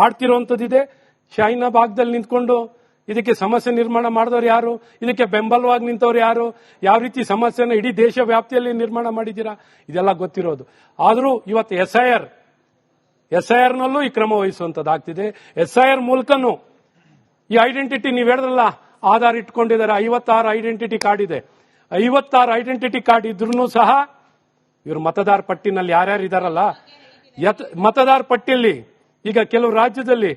ಆಡ್ತಿರುವಂತದ್ದಿದೆ. ಶಾಹಿನ ಭಾಗದಲ್ಲಿ ನಿಂತ್ಕೊಂಡು ಇದಕ್ಕೆ ಸಮಸ್ಯೆ ನಿರ್ಮಾಣ ಮಾಡಿದವರು ಯಾರು, ಇದಕ್ಕೆ ಬೆಂಬಲವಾಗಿ ನಿಂತವ್ರು ಯಾರು, ಯಾವ ರೀತಿ ಸಮಸ್ಯೆನ ಇಡೀ ದೇಶ ವ್ಯಾಪ್ತಿಯಲ್ಲಿ ನಿರ್ಮಾಣ ಮಾಡಿದ್ದೀರಾ, ಇದೆಲ್ಲ ಗೊತ್ತಿರೋದು. ಆದರೂ ಇವತ್ತು ಎಸ್ಐಆರ್ ನಲ್ಲೂ ಈ ಕ್ರಮ ವಹಿಸುವಂತದ್ದಾಗ್ತಿದೆ. ಎಸ್ಐಆರ್ ಮೂಲಕನೂ ಈ ಐಡೆಂಟಿಟಿ ನೀವು ಹೇಳಿದ್ರಲ್ಲ, ಆಧಾರ್ ಇಟ್ಕೊಂಡಿದ್ದಾರೆ, 56 ಐಡೆಂಟಿಟಿ ಕಾರ್ಡ್ ಇದೆ. 56 ಐಡೆಂಟಿಟಿ ಕಾರ್ಡ್ ಇದ್ರೂ ಸಹ ಇವರು ಮತದಾರ ಪಟ್ಟಿನಲ್ಲಿ ಯಾರ್ಯಾರು ಇದಾರಲ್ಲ, ಮತದಾರ ಪಟ್ಟಿಯಲ್ಲಿ ಈಗ ಕೆಲವು ರಾಜ್ಯದಲ್ಲಿ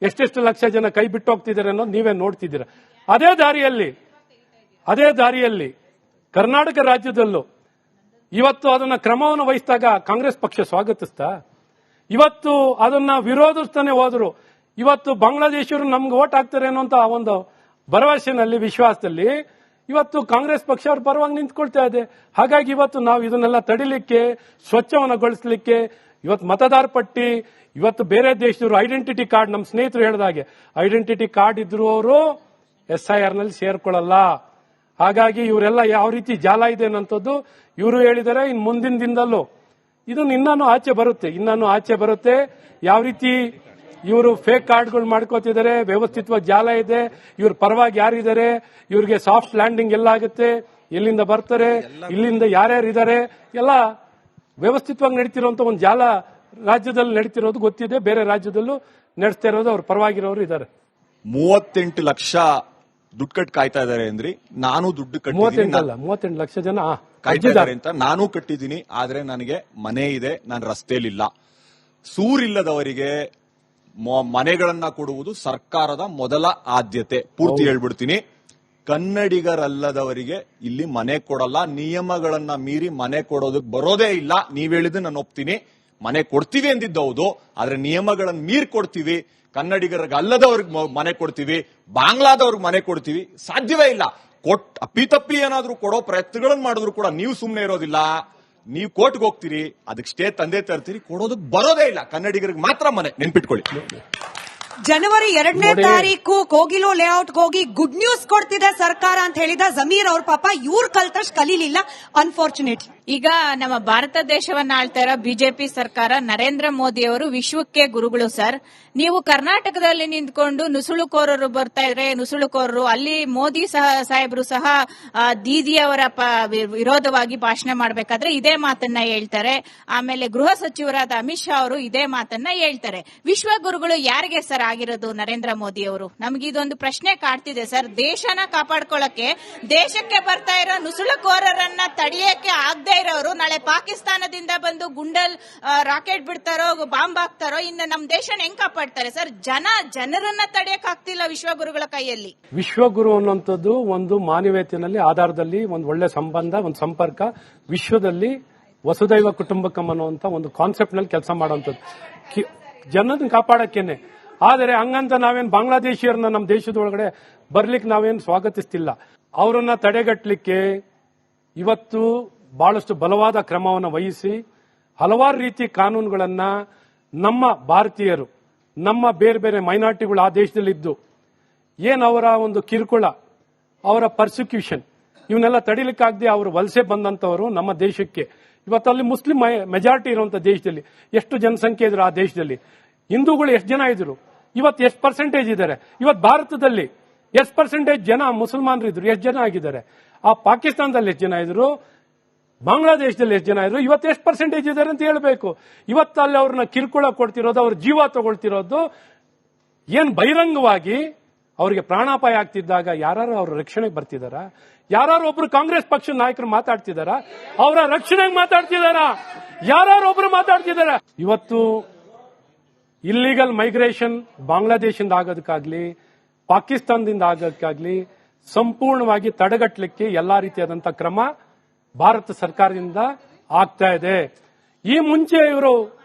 ಎಷ್ಟೆಷ್ಟು ಲಕ್ಷ ಜನ ಕೈ ಬಿಟ್ಟು ಹೋಗ್ತಿದ್ದಾರೆ ಅನ್ನೋದು ನೀವೇ ನೋಡ್ತಿದ್ದೀರಾ. ಅದೇ ದಾರಿಯಲ್ಲಿ ಕರ್ನಾಟಕ ರಾಜ್ಯದಲ್ಲೂ ಇವತ್ತು ಅದನ್ನ ಕ್ರಮವನ್ನು ವಹಿಸಿದಾಗ ಕಾಂಗ್ರೆಸ್ ಪಕ್ಷ ಸ್ವಾಗತಿಸ್ತಾ, ಇವತ್ತು ಅದನ್ನ ವಿರೋಧಿಸ್ತಾನೆ ಹೋದ್ರು. ಇವತ್ತು ಬಾಂಗ್ಲಾದೇಶರು ನಮ್ಗೆ ಓಟ್ ಹಾಕ್ತಾರೆ ಅನ್ನೋಂತ ಒಂದು ಭರವಸೆನಲ್ಲಿ, ವಿಶ್ವಾಸದಲ್ಲಿ ಇವತ್ತು ಕಾಂಗ್ರೆಸ್ ಪಕ್ಷ ಅವ್ರ ಪರವಾಗಿ ನಿಂತ್ಕೊಳ್ತಾ ಇದೆ. ಹಾಗಾಗಿ ಇವತ್ತು ನಾವು ಇದನ್ನೆಲ್ಲ ತಡಿಲಿಕ್ಕೆ, ಸ್ವಚ್ಛವನ್ನಗೊಳಿಸಲಿಕ್ಕೆ ಇವತ್ತು ಮತದಾರ ಪಟ್ಟಿ, ಇವತ್ತು ಬೇರೆ ದೇಶದವರು ಐಡೆಂಟಿಟಿ ಕಾರ್ಡ್, ನಮ್ಮ ಸ್ನೇಹಿತರು ಹೇಳಿದಾಗೆ ಐಡೆಂಟಿಟಿ ಕಾರ್ಡ್ ಇದ್ರು ಅವರು ಎಸ್ಐಆರ್ ನಲ್ಲಿ ಸೇರ್ಕೊಳ್ಳಲ್ಲ. ಹಾಗಾಗಿ ಇವರೆಲ್ಲ ಯಾವ ರೀತಿ ಜಾಲ ಇದೆ ಅನ್ನೋಂಥದ್ದು ಇವರು ಹೇಳಿದ್ದಾರೆ. ಇನ್ನು ಮುಂದಿನ ದಿನದಲ್ಲೂ ಇದನ್ನು ಇನ್ನೂ ಆಚೆ ಬರುತ್ತೆ. ಯಾವ ರೀತಿ ಇವರು ಫೇಕ್ ಕಾರ್ಡ್ಗಳು ಮಾಡ್ಕೋತಿದ್ದಾರೆ, ವ್ಯವಸ್ಥಿತವಾಗಿ ಜಾಲ ಇದೆ, ಇವ್ರ ಪರವಾಗಿ ಯಾರಿದ್ದಾರೆ, ಇವ್ರಿಗೆ ಸಾಫ್ಟ್ ಲ್ಯಾಂಡಿಂಗ್ ಎಲ್ಲ ಆಗುತ್ತೆ, ಎಲ್ಲಿಂದ ಬರ್ತಾರೆ, ಇಲ್ಲಿಂದ ಯಾರ್ಯಾರು ಇದ್ದಾರೆ, ಎಲ್ಲ ವ್ಯವಸ್ಥಿತವಾಗಿ ನಡೀತಿರುವಂತ ಒಂದು ಜಾಲ ರಾಜ್ಯದಲ್ಲಿ ನಡೀತಿರೋದು ಗೊತ್ತಿದೆ. ಬೇರೆ ರಾಜ್ಯದಲ್ಲೂ ನಡೆಸ್ತಾ ಇರೋದು ಅವ್ರ ಪರವಾಗಿರೋರು ಇದ್ದಾರೆ. 38 ಲಕ್ಷ ದುಡ್ಡು ಕಟ್ಟಿ ಕಾಯ್ತಾ ಇದಾರೆ ಅಂದ್ರಿ. ನಾನು ದುಡ್ಡು ಕಟ್ಟಿದ್ದೀನಿ. 38 ಲಕ್ಷ ಜನ ಕಾಯ್ತಾ ಇದ್ದಾರೆ ಅಂತ ನಾನು ಕಟ್ಟಿದ್ದೀನಿ. ಆದ್ರೆ ನನಗೆ ಮನೆ ಇದೆ, ನಾನು ರಸ್ತೆಯಲ್ಲಿಲ್ಲ. ಸೂರಿಲ್ಲದವರಿಗೆ ಮನೆಗಳನ್ನ ಕೊಡುವುದು ಸರ್ಕಾರದ ಮೊದಲ ಆದ್ಯತೆ. ಪೂರ್ತಿ ಹೇಳ್ಬಿಡ್ತೀನಿ. ಕನ್ನಡಿಗರಲ್ಲದವರಿಗೆ ಇಲ್ಲಿ ಮನೆ ಕೊಡಲ್ಲ. ನಿಯಮಗಳನ್ನ ಮೀರಿ ಮನೆ ಕೊಡೋದಕ್ಕೆ ಬರೋದೇ ಇಲ್ಲ. ನೀವ್ ಹೇಳಿದ್ದು ನಾನು ಒಪ್ತೀನಿ. ಮನೆ ಕೊಡ್ತೀವಿ ಅಂದಿದ್ದು ಹೌದು, ಆದ್ರೆ ನಿಯಮಗಳನ್ನು ಮೀರಿ ಕೊಡ್ತೀವಿ. ಕನ್ನಡಿಗರಿಗೆ ಅಲ್ಲದವ್ರಿಗೆ ಮನೆ ಕೊಡ್ತೀವಿ, ಬಾಂಗ್ಲಾದವ್ರಿಗೆ ಮನೆ ಕೊಡ್ತೀವಿ, ಸಾಧ್ಯವೇ ಇಲ್ಲ. ಅಪ್ಪಿತಪ್ಪಿ ಏನಾದ್ರೂ ಕೊಡೋ ಪ್ರಯತ್ನಗಳನ್ನು ಮಾಡಿದ್ರು ಕೂಡ ನೀವು ಸುಮ್ಮನೆ ಇರೋದಿಲ್ಲ. ನೀವು ಕೋರ್ಟ್ಗೆ ಹೋಗ್ತೀರಿ, ಅದಕ್ಕೆ ಸ್ಟೇ ತಂದೆ ತರ್ತೀರಿ, ಕೊಡೋದಕ್ಕೆ ಬರೋದೇ ಇಲ್ಲ. ಕನ್ನಡಿಗರಿಗೆ ಮಾತ್ರ ಮನೆ, ನೆನ್ಪಿಟ್ಕೊಳ್ಳಿ. ಜನವರಿ 2ನೇ ತಾರೀಕು ಕೋಗಿಲು ಲೇಔಟ್ಗೆ ಹೋಗಿ ಗುಡ್ ನ್ಯೂಸ್ ಕೊಡ್ತಿದೆ ಸರ್ಕಾರ ಅಂತ ಹೇಳಿದ ಜಮೀರ್ ಅವ್ರ ಪಾಪ ಇವ್ರು ಕಲ್ತಷ್ಟು ಕಲೀಲಿಲ್ಲ, ಅನ್ಫಾರ್ಚುನೇಟ್ಲಿ. ಈಗ ನಮ್ಮ ಭಾರತ ದೇಶವನ್ನ ಆಳ್ತಾ ಇರೋ ಬಿಜೆಪಿ ಸರ್ಕಾರ, ನರೇಂದ್ರ ಮೋದಿ ಅವರು ವಿಶ್ವಕ್ಕೆ ಗುರುಗಳು ಸರ್. ನೀವು ಕರ್ನಾಟಕದಲ್ಲಿ ನಿಂತ್ಕೊಂಡು ನುಸುಳುಕೋರರು ಬರ್ತಾ ಇದ್ರೆ, ನುಸುಳುಕೋರರು ಅಲ್ಲಿ ಮೋದಿ ಸಾಹೇಬರು ಸಹ ದೀದಿಯವರ ವಿರೋಧವಾಗಿ ಭಾಷಣ ಮಾಡಬೇಕಾದ್ರೆ ಇದೇ ಮಾತನ್ನ ಹೇಳ್ತಾರೆ. ಆಮೇಲೆ ಗೃಹ ಸಚಿವರಾದ ಅಮಿತ್ ಶಾ ಅವರು ಇದೇ ಮಾತನ್ನ ಹೇಳ್ತಾರೆ. ವಿಶ್ವ ಗುರುಗಳು ಯಾರಿಗೆ ಸರ್ ಆಗಿರೋದು ನರೇಂದ್ರ ಮೋದಿ ಅವರು? ನಮ್ಗೆ ಇದೊಂದು ಪ್ರಶ್ನೆ ಕಾಡ್ತಿದೆ ಸರ್. ದೇಶನ ಕಾಪಾಡ್ಕೊಳ್ಳಕ್ಕೆ, ದೇಶಕ್ಕೆ ಬರ್ತಾ ಇರೋ ನುಸುಳುಕೋರರನ್ನ ತಡೆಯಕ್ಕೆ ಆಗದೆ ಇರೋರು ನಾಳೆ ಪಾಕಿಸ್ತಾನದಿಂದ ಬಂದು ಗುಂಡಲ್ ರಾಕೆಟ್ ಬಿಡ್ತಾರೋ, ಬಾಂಬ್ ಹಾಕ್ತಾರೋ, ಇನ್ನು ನಮ್ಮ ದೇಶನ ಹೆಂಗ್ ಕಾಪಾಡ್ತಾರೆ ಸರ್? ಜನರನ್ನ ತಡೆಯಕ್ ಆಗ್ತಿಲ್ಲ ವಿಶ್ವಗುರುಗಳ ಕೈಯಲ್ಲಿ. ವಿಶ್ವಗುರು ಅನ್ನುವಂಥದ್ದು ಒಂದು ಮಾನವೀಯತೆಯಲ್ಲಿ ಆಧಾರದಲ್ಲಿ ಒಂದು ಒಳ್ಳೆ ಸಂಬಂಧ, ಒಂದು ಸಂಪರ್ಕ, ವಿಶ್ವದಲ್ಲಿ ವಸುದೈವ ಕುಟುಂಬಕಂ ಅನ್ನುವಂತ ಒಂದು ಕಾನ್ಸೆಪ್ಟ್ ನಲ್ಲಿ ಕೆಲಸ ಮಾಡುವಂಥದ್ದು, ಜನರನ್ನ ಕಾಪಾಡಕ್ಕೇನೆ. ಆದರೆ ಹಂಗಂತ ನಾವೇನು ಬಾಂಗ್ಲಾದೇಶಿಯರನ್ನ ನಮ್ಮ ದೇಶದ ಒಳಗಡೆ ಬರ್ಲಿಕ್ಕೆ ನಾವೇನು ಸ್ವಾಗತಿಸ್ತಿಲ್ಲ. ಅವರನ್ನ ತಡೆಗಟ್ಟಲಿಕ್ಕೆ ಇವತ್ತು ಬಹಳಷ್ಟು ಬಲವಾದ ಕ್ರಮವನ್ನು ವಹಿಸಿ ಹಲವಾರು ರೀತಿ ಕಾನೂನುಗಳನ್ನ ನಮ್ಮ ಭಾರತೀಯರು, ನಮ್ಮ ಬೇರೆ ಬೇರೆ ಮೈನಾರಿಟಿಗಳು ಆ ದೇಶದಲ್ಲಿದ್ದು ಅವರ ಒಂದು ಕಿರುಕುಳ, ಅವರ ಪರ್ಸಿಕ್ಯೂಷನ್, ಇವನ್ನೆಲ್ಲ ತಡಿಲಿಕ್ಕಾಗದೆ ಅವರು ವಲಸೆ ಬಂದಂತವರು ನಮ್ಮ ದೇಶಕ್ಕೆ. ಇವತ್ತಲ್ಲಿ ಮುಸ್ಲಿಂ ಮೆಜಾರಿಟಿ ಇರುವಂತ ದೇಶದಲ್ಲಿ ಎಷ್ಟು ಜನಸಂಖ್ಯೆ ಇದ್ರು, ಆ ದೇಶದಲ್ಲಿ ಹಿಂದೂಗಳು ಎಷ್ಟು ಜನ ಇದ್ರು, ಇವತ್ತು ಎಷ್ಟು ಪರ್ಸೆಂಟೇಜ್ ಇದ್ದಾರೆ, ಇವತ್ತು ಭಾರತದಲ್ಲಿ ಎಷ್ಟು ಪರ್ಸೆಂಟೇಜ್ ಜನ ಮುಸಲ್ಮಾನರು ಇದ್ರು, ಎಷ್ಟು ಜನ ಆಗಿದ್ದಾರೆ, ಆ ಪಾಕಿಸ್ತಾನದಲ್ಲಿ ಎಷ್ಟು ಜನ ಇದ್ರು, ಬಾಂಗ್ಲಾದೇಶದಲ್ಲಿ ಎಷ್ಟು ಜನ ಇದ್ರು, ಇವತ್ತು ಎಷ್ಟು ಪರ್ಸೆಂಟೇಜ್ ಇದ್ದಾರೆ ಅಂತ ಹೇಳಬೇಕು. ಇವತ್ತು ಅಲ್ಲಿ ಅವ್ರನ್ನ ಕಿರುಕುಳ ಕೊಡ್ತಿರೋದು, ಅವ್ರ ಜೀವ ತಗೊಳ್ತಿರೋದು, ಏನ್ ಬಹಿರಂಗವಾಗಿ ಅವರಿಗೆ ಪ್ರಾಣಾಪಾಯ ಆಗ್ತಿದ್ದಾಗ ಯಾರು ಅವ್ರ ರಕ್ಷಣೆಗೆ ಬರ್ತಿದಾರ? ಯಾರು ಒಬ್ರು ಕಾಂಗ್ರೆಸ್ ಪಕ್ಷದ ನಾಯಕರು ಮಾತಾಡ್ತಿದಾರ? ಅವರ ರಕ್ಷಣೆಗೆ ಮಾತಾಡ್ತಿದಾರ? ಯಾರು ಒಬ್ರು ಮಾತಾಡ್ತಿದಾರ? ಇವತ್ತು ಇಲ್ಲಿಗಲ್ ಮೈಗ್ರೇಷನ್ ಬಾಂಗ್ಲಾದೇಶದಿಂದ ಆಗೋದಕ್ಕಾಗ್ಲಿ, ಪಾಕಿಸ್ತಾನದಿಂದ ಆಗೋದಕ್ಕಾಗ್ಲಿ ಸಂಪೂರ್ಣವಾಗಿ ತಡೆಗಟ್ಟಲಿಕ್ಕೆ ಎಲ್ಲಾ ರೀತಿಯಾದಂತಹ ಕ್ರಮ ಭಾರತ ಸರ್ಕಾರದಿಂದ ಆಗ್ತಾ ಇದೆ. ಈ ಮುಂಚೆ ಇವರು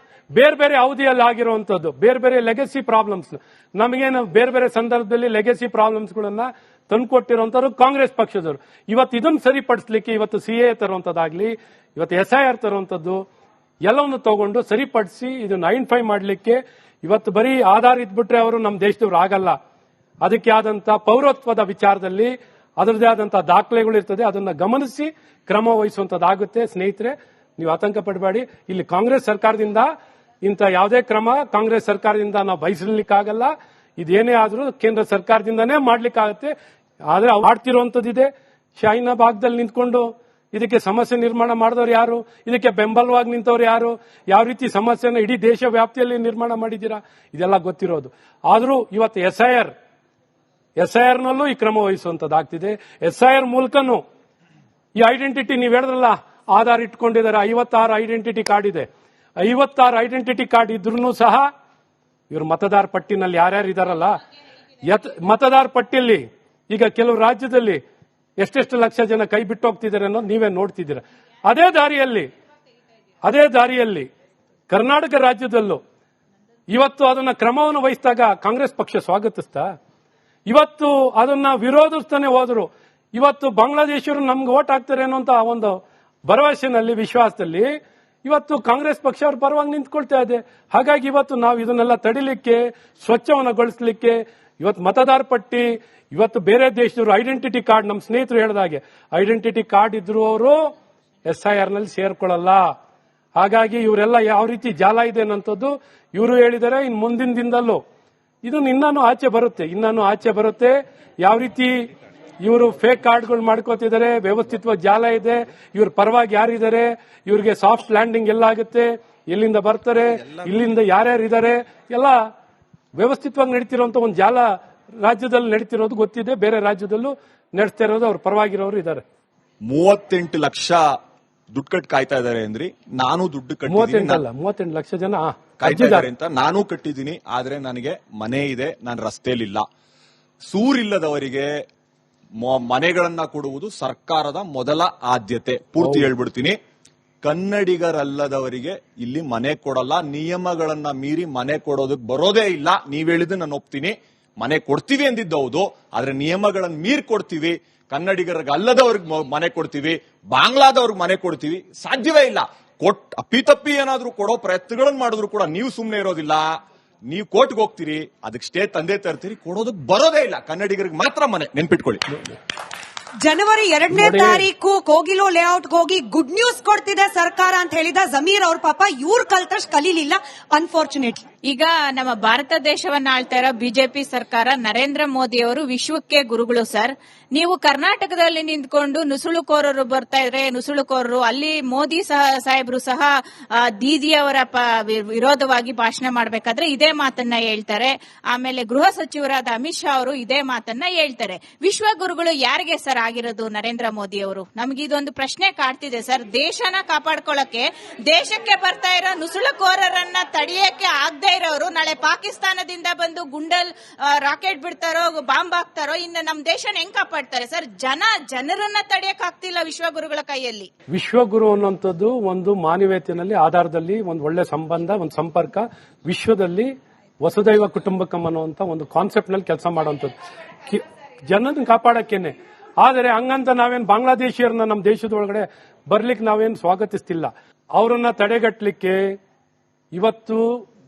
ಬೇರೆ ಬೇರೆ ಅವಧಿಯಲ್ಲಿ ಆಗಿರುವಂತದ್ದು ಬೇರೆ ಬೇರೆ ಲೆಗಸಿ ಪ್ರಾಬ್ಲಮ್ಸ್, ನಮಗೇನು ಬೇರೆ ಬೇರೆ ಸಂದರ್ಭದಲ್ಲಿ ಲೆಗಸಿ ಪ್ರಾಬ್ಲಮ್ಸ್ಗಳನ್ನ ತಂದುಕೊಟ್ಟಿರುವಂತವ್ರು ಕಾಂಗ್ರೆಸ್ ಪಕ್ಷದವರು. ಇವತ್ತು ಇದನ್ನು ಸರಿಪಡಿಸಲಿಕ್ಕೆ ಇವತ್ತು ಸಿಎ ತರುವಂತದ್ದಾಗ್ಲಿ, ಇವತ್ತು SIR ತರುವಂತದ್ದು ಎಲ್ಲವನ್ನು ತಗೊಂಡು ಸರಿಪಡಿಸಿ ಇದನ್ನು ಐಡೆಂಟಿಫೈ ಮಾಡಲಿಕ್ಕೆ ಇವತ್ತು ಬರೀ ಆಧಾರ್ ಇದ್ಬಿಟ್ರೆ ಅವರು ನಮ್ಮ ದೇಶದವರು ಆಗಲ್ಲ. ಅದಕ್ಕೆ ಆದಂತ ಪೌರತ್ವದ ವಿಚಾರದಲ್ಲಿ ಅದರದೇ ಆದಂತಹ ದಾಖಲೆಗಳು ಇರ್ತದೆ, ಅದನ್ನ ಗಮನಿಸಿ ಕ್ರಮ ವಹಿಸುವಂತದ್ದಾಗುತ್ತೆ. ಸ್ನೇಹಿತರೆ, ನೀವು ಆತಂಕ ಪಡಬೇಡಿ. ಇಲ್ಲಿ ಕಾಂಗ್ರೆಸ್ ಸರ್ಕಾರದಿಂದ ಇಂಥ ಯಾವುದೇ ಕ್ರಮ ಕಾಂಗ್ರೆಸ್ ಸರ್ಕಾರದಿಂದ ನಾವು ಬಯಸಲಿಕ್ಕಾಗಲ್ಲ. ಇದೇನೇ ಆದ್ರೂ ಕೇಂದ್ರ ಸರ್ಕಾರದಿಂದನೇ ಮಾಡ್ಲಿಕ್ಕಾಗತ್ತೆ. ಆದ್ರೆ ಮಾಡ್ತಿರುವಂತದ್ದಿದೆ. ಶಾಹಿನ ಭಾಗದಲ್ಲಿ ನಿಂತ್ಕೊಂಡು ಇದಕ್ಕೆ ಸಮಸ್ಯೆ ನಿರ್ಮಾಣ ಮಾಡಿದವರು ಯಾರು, ಇದಕ್ಕೆ ಬೆಂಬಲವಾಗಿ ನಿಂತವ್ರು ಯಾರು, ಯಾವ ರೀತಿ ಸಮಸ್ಯೆನ ಇಡೀ ದೇಶ ವ್ಯಾಪ್ತಿಯಲ್ಲಿ ನಿರ್ಮಾಣ ಮಾಡಿದ್ದೀರಾ, ಇದೆಲ್ಲ ಗೊತ್ತಿರೋದು. ಆದ್ರೂ ಇವತ್ತು ಎಸ್ಐಆರ್ ನಲ್ಲೂ ಈ ಕ್ರಮ ವಹಿಸುವಂತದ್ದಾಗ್ತಿದೆ. ಎಸ್ಐಆರ್ ಮೂಲಕನೂ ಈ ಐಡೆಂಟಿಟಿ ನೀವು ಹೇಳಿದ್ರಲ್ಲ, ಆಧಾರ್ ಇಟ್ಕೊಂಡಿದ್ದಾರೆ, 56 ಐಡೆಂಟಿಟಿ ಕಾರ್ಡ್ ಇದೆ. 56 ಐಡೆಂಟಿಟಿ ಕಾರ್ಡ್ ಇದ್ರೂ ಸಹ ಇವರು ಮತದಾರ ಪಟ್ಟಿನಲ್ಲಿ ಯಾರ್ಯಾರು ಇದಾರಲ್ಲ, ಮತದಾರ ಪಟ್ಟಿಯಲ್ಲಿ ಈಗ ಕೆಲವು ರಾಜ್ಯದಲ್ಲಿ ಎಷ್ಟೆಷ್ಟು ಲಕ್ಷ ಜನ ಕೈ ಬಿಟ್ಟು ಹೋಗ್ತಿದ್ದಾರೆ ಅನ್ನೋದು ನೀವೇ ನೋಡ್ತಿದ್ದೀರಾ. ಅದೇ ದಾರಿಯಲ್ಲಿ ಕರ್ನಾಟಕ ರಾಜ್ಯದಲ್ಲೂ ಇವತ್ತು ಅದನ್ನ ಕ್ರಮವನ್ನು ವಹಿಸಿದಾಗ ಕಾಂಗ್ರೆಸ್ ಪಕ್ಷ ಸ್ವಾಗತಿಸ್ತಾ, ಇವತ್ತು ಅದನ್ನ ವಿರೋಧಿಸ್ತಾನೆ ಹೋದ್ರು. ಇವತ್ತು ಬಾಂಗ್ಲಾದೇಶರು ನಮ್ಗೆ ಓಟ್ ಹಾಕ್ತಾರೆ ಅನ್ನೋಂತ ಒಂದು ಭರವಸೆನಲ್ಲಿ, ವಿಶ್ವಾಸದಲ್ಲಿ ಇವತ್ತು ಕಾಂಗ್ರೆಸ್ ಪಕ್ಷ ಅವ್ರ ಪರವಾಗಿ ನಿಂತ್ಕೊಳ್ತಾ ಇದೆ. ಹಾಗಾಗಿ ಇವತ್ತು ನಾವು ಇದನ್ನೆಲ್ಲ ತಡಿಲಿಕ್ಕೆ, ಸ್ವಚ್ಛವನ್ನಗೊಳಿಸಲಿಕ್ಕೆ ಇವತ್ತು ಮತದಾರ ಪಟ್ಟಿ, ಇವತ್ತು ಬೇರೆ ದೇಶದವರು ಐಡೆಂಟಿಟಿ ಕಾರ್ಡ್, ನಮ್ಮ ಸ್ನೇಹಿತರು ಹೇಳಿದಾಗೆ ಐಡೆಂಟಿಟಿ ಕಾರ್ಡ್ ಇದ್ರು ಅವರು ಎಸ್ಐಆರ್ ನಲ್ಲಿ ಸೇರ್ಕೊಳ್ಳಲ್ಲ. ಹಾಗಾಗಿ ಇವರೆಲ್ಲ ಯಾವ ರೀತಿ ಜಾಲ ಇದೆ ಅನ್ನೋಂಥದ್ದು ಇವರು ಹೇಳಿದ್ದಾರೆ. ಇನ್ನು ಮುಂದಿನ ದಿನದಲ್ಲೂ ಇದನ್ನು ಇನ್ನೂ ಆಚೆ ಬರುತ್ತೆ. ಯಾವ ರೀತಿ ಇವರು ಫೇಕ್ ಕಾರ್ಡ್ಗಳು ಮಾಡ್ಕೋತಿದ್ದಾರೆ, ವ್ಯವಸ್ಥಿತವಾಗಿ ಜಾಲ ಇದೆ, ಇವ್ರ ಪರವಾಗಿ ಯಾರಿದ್ದಾರೆ, ಇವ್ರಿಗೆ ಸಾಫ್ಟ್ ಲ್ಯಾಂಡಿಂಗ್ ಎಲ್ಲ ಆಗುತ್ತೆ, ಎಲ್ಲಿಂದ ಬರ್ತಾರೆ, ಇಲ್ಲಿಂದ ಯಾರ್ಯಾರು ಇದ್ದಾರೆ, ಎಲ್ಲ ವ್ಯವಸ್ಥಿತವಾಗಿ ನಡೀತಿರುವಂತ ಒಂದು ಜಾಲ ರಾಜ್ಯದಲ್ಲಿ ನಡೀತಿರೋದು ಗೊತ್ತಿದೆ. ಬೇರೆ ರಾಜ್ಯದಲ್ಲೂ ನಡೆಸ್ತಾ ಇರೋದು ಅವ್ರ ಪರವಾಗಿರೋರು ಇದ್ದಾರೆ. 38 ಲಕ್ಷ ದುಡ್ಡು ಕಟ್ಟಿ ಕಾಯ್ತಾ ಇದ್ದಾರೆ ಅಂದ್ರಿ. ನಾನು ದುಡ್ಡು ಕಟ್ಟಿದ್ದೀನಿ, 38 ಲಕ್ಷ ಜನ ಕಾಯ್ತಾ ಇದ್ದಾರೆ ಅಂತ ನಾನು ಕಟ್ಟಿದ್ದೀನಿ. ಆದ್ರೆ ನನಗೆ ಮನೆ ಇದೆ, ನಾನು ರಸ್ತೆಯಲ್ಲಿಲ್ಲ. ಸೂರಿಲ್ಲದವರಿಗೆ ಮನೆಗಳನ್ನ ಕೊಡುವುದು ಸರ್ಕಾರದ ಮೊದಲ ಆದ್ಯತೆ. ಪೂರ್ತಿ ಹೇಳ್ಬಿಡ್ತೀನಿ. ಕನ್ನಡಿಗರಲ್ಲದವರಿಗೆ ಇಲ್ಲಿ ಮನೆ ಕೊಡಲ್ಲ. ನಿಯಮಗಳನ್ನ ಮೀರಿ ಮನೆ ಕೊಡೋದಕ್ಕೆ ಬರೋದೇ ಇಲ್ಲ. ನೀವ್ ಹೇಳಿದ್ದು ನಾನು ಒಪ್ತೀನಿ. ಮನೆ ಕೊಡ್ತೀವಿ ಅಂದಿದ್ದು ಹೌದು, ಆದ್ರೆ ನಿಯಮಗಳನ್ನ ಮೀರಿ ಕೊಡ್ತೀವಿ. ಕನ್ನಡಿಗರಿಗೆ ಅಲ್ಲದವ್ರಿಗೆ ಮನೆ ಕೊಡ್ತೀವಿ, ಬಾಂಗ್ಲಾದವ್ರಿಗೆ ಮನೆ ಕೊಡ್ತೀವಿ, ಸಾಧ್ಯವೇ ಇಲ್ಲ. ಅಪ್ಪಿತಪ್ಪಿ ಏನಾದ್ರೂ ಕೊಡೋ ಪ್ರಯತ್ನಗಳನ್ನ ಮಾಡಿದ್ರು ಕೂಡ ನೀವು ಸುಮ್ಮನೆ ಇರೋದಿಲ್ಲ. ನೀವು ಕೋರ್ಟ್ಗೆ ಹೋಗ್ತೀರಿ, ಅದಕ್ಕೆ ಸ್ಟೇ ತಂದೆ ತರ್ತೀರಿ, ಕೊಡೋದಕ್ಕೆ ಬರೋದೇ ಇಲ್ಲ. ಕನ್ನಡಿಗರಿಗೆ ಮಾತ್ರ ಮನೆ, ನೆನ್ಪಿಟ್ಕೊಳ್ಳಿ. ಜನವರಿ 2ನೇ ತಾರೀಕು ಕೋಗಿಲು ಲೇಔಟ್ಗೆ ಹೋಗಿ ಗುಡ್ ನ್ಯೂಸ್ ಕೊಡ್ತಿದೆ ಸರ್ಕಾರ ಅಂತ ಹೇಳಿದ ಜಮೀರ್ ಅವ್ರ ಪಾಪ ಇವ್ರು ಕಲ್ತಷ್ಟು ಕಲೀಲಿಲ್ಲ, ಅನ್ಫಾರ್ಚುನೇಟ್ಲಿ. ಈಗ ನಮ್ಮ ಭಾರತ ದೇಶವನ್ನ ಆಳ್ತಾ ಇರೋ ಬಿಜೆಪಿ ಸರ್ಕಾರ, ನರೇಂದ್ರ ಮೋದಿ ಅವರು ವಿಶ್ವಕ್ಕೆ ಗುರುಗಳು ಸರ್. ನೀವು ಕರ್ನಾಟಕದಲ್ಲಿ ನಿಂತ್ಕೊಂಡು ನುಸುಳುಕೋರರು ಬರ್ತಾ ಇದ್ರೆ, ನುಸುಳುಕೋರರು ಅಲ್ಲಿ ಮೋದಿ ಸಾಹೇಬರು ಸಹ ದೀದಿಯವರ ವಿರೋಧವಾಗಿ ಭಾಷಣ ಮಾಡಬೇಕಾದ್ರೆ ಇದೇ ಮಾತನ್ನ ಹೇಳ್ತಾರೆ. ಆಮೇಲೆ ಗೃಹ ಸಚಿವರಾದ ಅಮಿತ್ ಶಾ ಅವರು ಇದೇ ಮಾತನ್ನ ಹೇಳ್ತಾರೆ. ವಿಶ್ವ ಗುರುಗಳು ಯಾರಿಗೆ ಸರ್ ಆಗಿರೋದು ನರೇಂದ್ರ ಮೋದಿ ಅವರು? ನಮ್ಗೆ ಇದೊಂದು ಪ್ರಶ್ನೆ ಕಾಡ್ತಿದೆ ಸರ್. ದೇಶನ ಕಾಪಾಡ್ಕೊಳ್ಳಕ್ಕೆ, ದೇಶಕ್ಕೆ ಬರ್ತಾ ಇರೋ ನುಸುಳುಕೋರರನ್ನ ತಡೆಯಕ್ಕೆ ಆಗದೆ ಇರೋರು ನಾಳೆ ಪಾಕಿಸ್ತಾನದಿಂದ ಬಂದು ಗುಂಡಲ್ ರಾಕೆಟ್ ಬಿಡ್ತಾರೋ, ಬಾಂಬ್ ಹಾಕ್ತಾರೋ, ಇನ್ನು ನಮ್ಮ ದೇಶನ ಹೆಂಗ್ ಕಾಪಾಡ್ತಾರೆ ಸರ್? ಜನರನ್ನ ತಡೆಯಕ್ ಆಗ್ತಿಲ್ಲ ವಿಶ್ವಗುರುಗಳ ಕೈಯಲ್ಲಿ. ವಿಶ್ವಗುರು ಅನ್ನುವಂಥದ್ದು ಒಂದು ಮಾನವೀಯತೆಯಲ್ಲಿ ಆಧಾರದಲ್ಲಿ ಒಂದು ಒಳ್ಳೆ ಸಂಬಂಧ, ಒಂದು ಸಂಪರ್ಕ, ವಿಶ್ವದಲ್ಲಿ ವಸುದೈವ ಕುಟುಂಬಕಂ ಅನ್ನುವಂತ ಒಂದು ಕಾನ್ಸೆಪ್ಟ್ ನಲ್ಲಿ ಕೆಲಸ ಮಾಡುವಂಥದ್ದು, ಜನರನ್ನ ಕಾಪಾಡಕ್ಕೇನೆ. ಆದರೆ ಹಂಗಂತ ನಾವೇನು ಬಾಂಗ್ಲಾದೇಶಿಯರನ್ನ ನಮ್ಮ ದೇಶದೊಳಗಡೆ ಬರ್ಲಿಕ್ಕೆ ನಾವೇನು ಸ್ವಾಗತಿಸ್ತಿಲ್ಲ. ಅವರನ್ನ ತಡೆಗಟ್ಟಲಿಕ್ಕೆ ಇವತ್ತು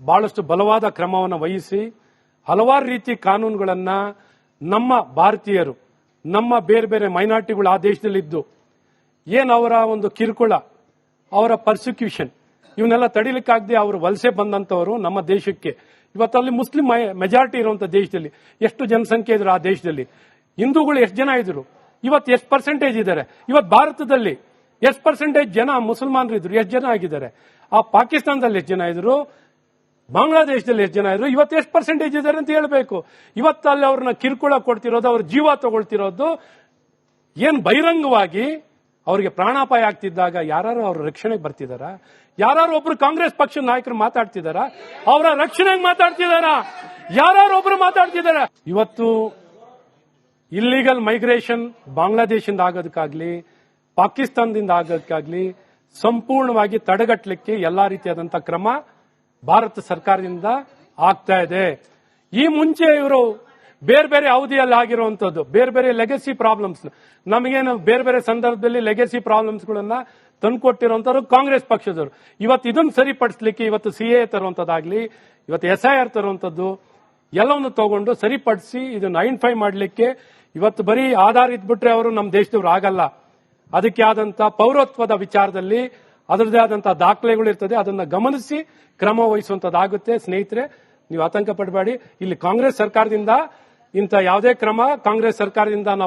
ಬಹಳಷ್ಟು ಬಲವಾದ ಕ್ರಮವನ್ನು ವಹಿಸಿ ಹಲವಾರು ರೀತಿ ಕಾನೂನುಗಳನ್ನ ನಮ್ಮ ಭಾರತೀಯರು, ನಮ್ಮ ಬೇರೆ ಬೇರೆ ಮೈನಾರಿಟಿಗಳು ಆ ದೇಶದಲ್ಲಿದ್ದು ಏನು ಅವರ ಒಂದು ಕಿರುಕುಳ, ಅವರ ಪರ್ಸಿಕ್ಯೂಷನ್, ಇವನ್ನೆಲ್ಲ ತಡಿಲಿಕ್ಕಾಗದೆ ಅವರು ವಲಸೆ ಬಂದಂತವರು ನಮ್ಮ ದೇಶಕ್ಕೆ. ಇವತ್ತಲ್ಲಿ ಮುಸ್ಲಿಂ ಮೆಜಾರಿಟಿ ಇರುವಂತ ದೇಶದಲ್ಲಿ ಎಷ್ಟು ಜನಸಂಖ್ಯೆ ಇದ್ರು, ಆ ದೇಶದಲ್ಲಿ ಹಿಂದೂಗಳು ಎಷ್ಟು ಜನ ಇದ್ರು, ಇವತ್ತು ಎಷ್ಟು ಪರ್ಸೆಂಟೇಜ್ ಇದ್ದಾರೆ, ಇವತ್ತು ಭಾರತದಲ್ಲಿ ಎಷ್ಟು ಪರ್ಸೆಂಟೇಜ್ ಜನ ಮುಸಲ್ಮಾನರು ಇದ್ರು, ಎಷ್ಟು ಜನ ಆಗಿದ್ದಾರೆ, ಆ ಪಾಕಿಸ್ತಾನದಲ್ಲಿ ಎಷ್ಟು ಜನ ಇದ್ರು, ಬಾಂಗ್ಲಾದೇಶದಲ್ಲಿ ಎಷ್ಟು ಜನ ಇದ್ರು, ಇವತ್ತು ಎಷ್ಟು ಪರ್ಸೆಂಟೇಜ್ ಇದ್ದಾರೆ ಅಂತ ಹೇಳಬೇಕು. ಇವತ್ತು ಅಲ್ಲಿ ಅವ್ರನ್ನ ಕಿರುಕುಳ ಕೊಡ್ತಿರೋದು, ಅವ್ರ ಜೀವ ತಗೊಳ್ತಿರೋದು, ಏನ್ ಬಹಿರಂಗವಾಗಿ ಅವರಿಗೆ ಪ್ರಾಣಾಪಾಯ ಆಗ್ತಿದ್ದಾಗ ಯಾರು ಅವ್ರ ರಕ್ಷಣೆಗೆ ಬರ್ತಿದಾರ? ಯಾರು ಒಬ್ರು ಕಾಂಗ್ರೆಸ್ ಪಕ್ಷದ ನಾಯಕರು ಮಾತಾಡ್ತಿದಾರ? ಅವರ ರಕ್ಷಣೆಗೆ ಮಾತಾಡ್ತಿದಾರ? ಯಾರು ಒಬ್ರು ಮಾತಾಡ್ತಿದಾರ? ಇವತ್ತು ಇಲ್ಲಿಗಲ್ ಮೈಗ್ರೇಷನ್ ಬಾಂಗ್ಲಾದೇಶದಿಂದ ಆಗೋದಕ್ಕಾಗ್ಲಿ, ಪಾಕಿಸ್ತಾನದಿಂದ ಆಗೋದಕ್ಕಾಗ್ಲಿ ಸಂಪೂರ್ಣವಾಗಿ ತಡೆಗಟ್ಟಲಿಕ್ಕೆ ಎಲ್ಲಾ ರೀತಿಯಾದಂತಹ ಕ್ರಮ ಭಾರತ ಸರ್ಕಾರದಿಂದ ಆಗ್ತಾ ಇದೆ. ಈ ಮುಂಚೆ ಇವರು ಬೇರೆ ಬೇರೆ ಅವಧಿಯಲ್ಲಿ ಆಗಿರುವಂತದ್ದು ಬೇರೆ ಬೇರೆ ಲೆಗಸಿ ಪ್ರಾಬ್ಲಮ್ಸ್, ನಮಗೇನು ಬೇರೆ ಬೇರೆ ಸಂದರ್ಭದಲ್ಲಿ ಲೆಗಸಿ ಪ್ರಾಬ್ಲಮ್ಸ್ಗಳನ್ನ ತಂದುಕೊಟ್ಟಿರುವಂತವ್ರು ಕಾಂಗ್ರೆಸ್ ಪಕ್ಷದವರು. ಇವತ್ತು ಇದನ್ನು ಸರಿಪಡಿಸಲಿಕ್ಕೆ ಇವತ್ತು ಸಿಎ ತರುವಂತದ್ದಾಗ್ಲಿ, ಇವತ್ತು SIR ತರುವಂತದ್ದು ಎಲ್ಲವನ್ನು ತಗೊಂಡು ಸರಿಪಡಿಸಿ ಇದನ್ನು ಐಡೆಂಟಿಫೈ ಮಾಡಲಿಕ್ಕೆ ಇವತ್ತು ಬರೀ ಆಧಾರ ಇದ್ಬಿಟ್ರೆ ಅವರು ನಮ್ಮ ದೇಶದವ್ರು ಆಗಲ್ಲ. ಅದಕ್ಕೆ ಆದಂತ ಪೌರತ್ವದ ವಿಚಾರದಲ್ಲಿ ಅದರದೇ ಆದಂತಹ ದಾಖಲೆಗಳು ಇರ್ತದೆ. ಅದನ್ನ ಗಮನಿಸಿ ಕ್ರಮ ವಹಿಸುವಂತದ್ದಾಗುತ್ತೆ. ಸ್ನೇಹಿತರೆ, ನೀವು ಆತಂಕ ಪಡಬೇಡಿ. ಇಲ್ಲಿ ಕಾಂಗ್ರೆಸ್ ಸರ್ಕಾರದಿಂದ ಇಂಥ ಯಾವುದೇ ಕ್ರಮ ಕಾಂಗ್ರೆಸ್ ಸರ್ಕಾರದಿಂದ ನಾವು